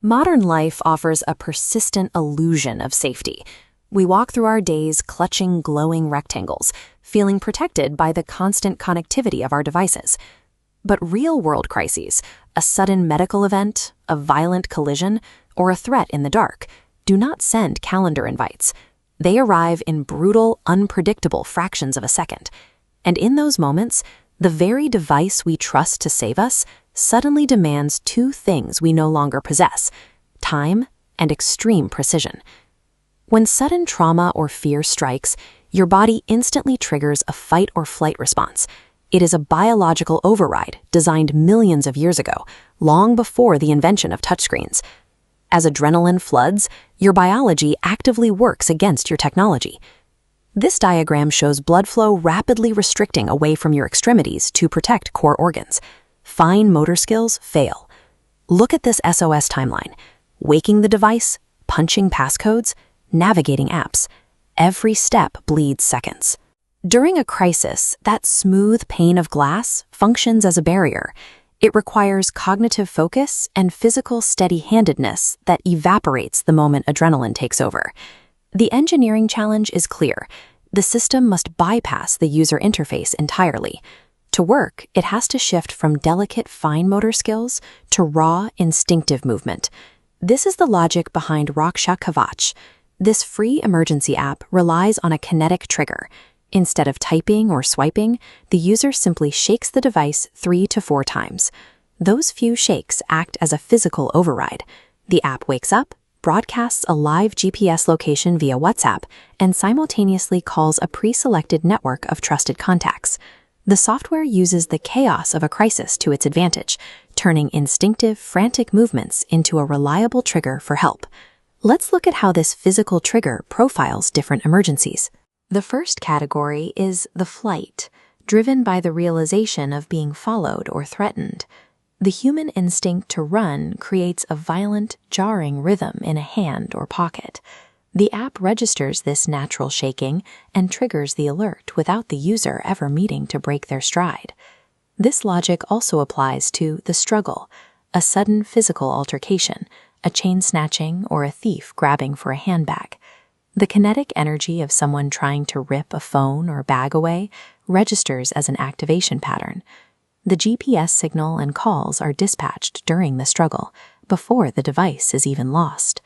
Modern life offers a persistent illusion of safety. We walk through our days clutching glowing rectangles, feeling protected by the constant connectivity of our devices. But real-world crises, a sudden medical event, a violent collision, or a threat in the dark, do not send calendar invites. They arrive in brutal, unpredictable fractions of a second. And in those moments, the very device we trust to save us suddenly demands two things we no longer possess: time and extreme precision. When sudden trauma or fear strikes, your body instantly triggers a fight or flight response. It is a biological override designed millions of years ago, long before the invention of touchscreens. As adrenaline floods, your biology actively works against your technology. This diagram shows blood flow rapidly restricting away from your extremities to protect core organs. Fine motor skills fail. Look at this SOS timeline: waking the device, punching passcodes, navigating apps. Every step bleeds seconds. During a crisis, that smooth pane of glass functions as a barrier. It requires cognitive focus and physical steady-handedness that evaporates the moment adrenaline takes over. The engineering challenge is clear. The system must bypass the user interface entirely. To work, it has to shift from delicate fine motor skills to raw, instinctive movement. This is the logic behind Raksha Kavach. This free emergency app relies on a kinetic trigger. Instead of typing or swiping, the user simply shakes the device 3 to 4 times. Those few shakes act as a physical override. The app wakes up, broadcasts a live GPS location via WhatsApp, and simultaneously calls a pre-selected network of trusted contacts. The software uses the chaos of a crisis to its advantage, turning instinctive, frantic movements into a reliable trigger for help. Let's look at how this physical trigger profiles different emergencies. The first category is the flight, driven by the realization of being followed or threatened. The human instinct to run creates a violent, jarring rhythm in a hand or pocket. The app registers this natural shaking and triggers the alert without the user ever needing to break their stride. This logic also applies to the struggle, a sudden physical altercation, a chain snatching, or a thief grabbing for a handbag. The kinetic energy of someone trying to rip a phone or bag away registers as an activation pattern. The GPS signal and calls are dispatched during the struggle, before the device is even lost.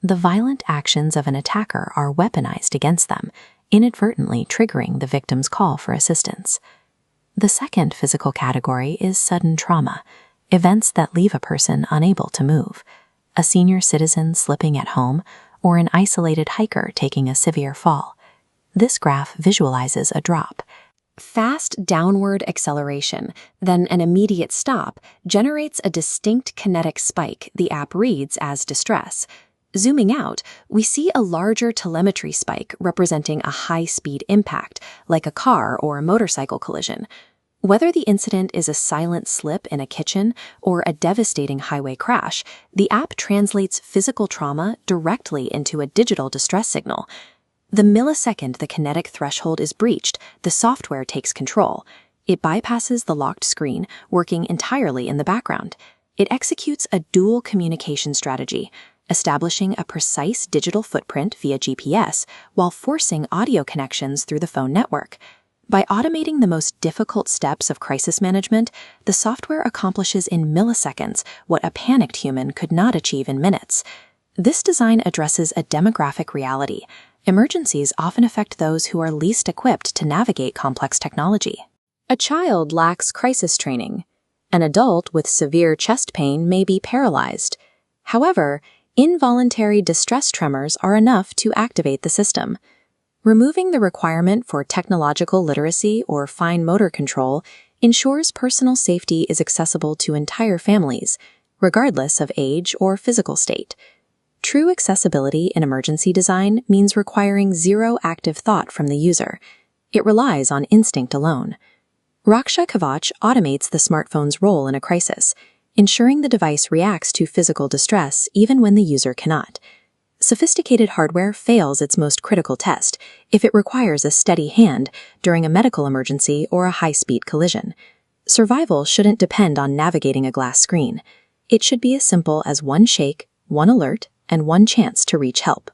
The violent actions of an attacker are weaponized against them, inadvertently triggering the victim's call for assistance. The second physical category is sudden trauma, events that leave a person unable to move. A senior citizen slipping at home, or an isolated hiker taking a severe fall. This graph visualizes a drop. Fast downward acceleration, then an immediate stop, generates a distinct kinetic spike the app reads as distress. Zooming out, we see a larger telemetry spike representing a high-speed impact, like a car or a motorcycle collision. Whether the incident is a silent slip in a kitchen or a devastating highway crash, the app translates physical trauma directly into a digital distress signal. The millisecond the kinetic threshold is breached, the software takes control. It bypasses the locked screen, working entirely in the background. It executes a dual communication strategy, establishing a precise digital footprint via GPS while forcing audio connections through the phone network. By automating the most difficult steps of crisis management, the software accomplishes in milliseconds what a panicked human could not achieve in minutes. This design addresses a demographic reality. Emergencies often affect those who are least equipped to navigate complex technology. A child lacks crisis training. An adult with severe chest pain may be paralyzed. However, involuntary distress tremors are enough to activate the system. Removing the requirement for technological literacy or fine motor control ensures personal safety is accessible to entire families, regardless of age or physical state. True accessibility in emergency design means requiring zero active thought from the user. It relies on instinct alone. Raksha Kavach automates the smartphone's role in a crisis, ensuring the device reacts to physical distress even when the user cannot. Sophisticated hardware fails its most critical test if it requires a steady hand during a medical emergency or a high-speed collision. Survival shouldn't depend on navigating a glass screen. It should be as simple as one shake, one alert, and one chance to reach help.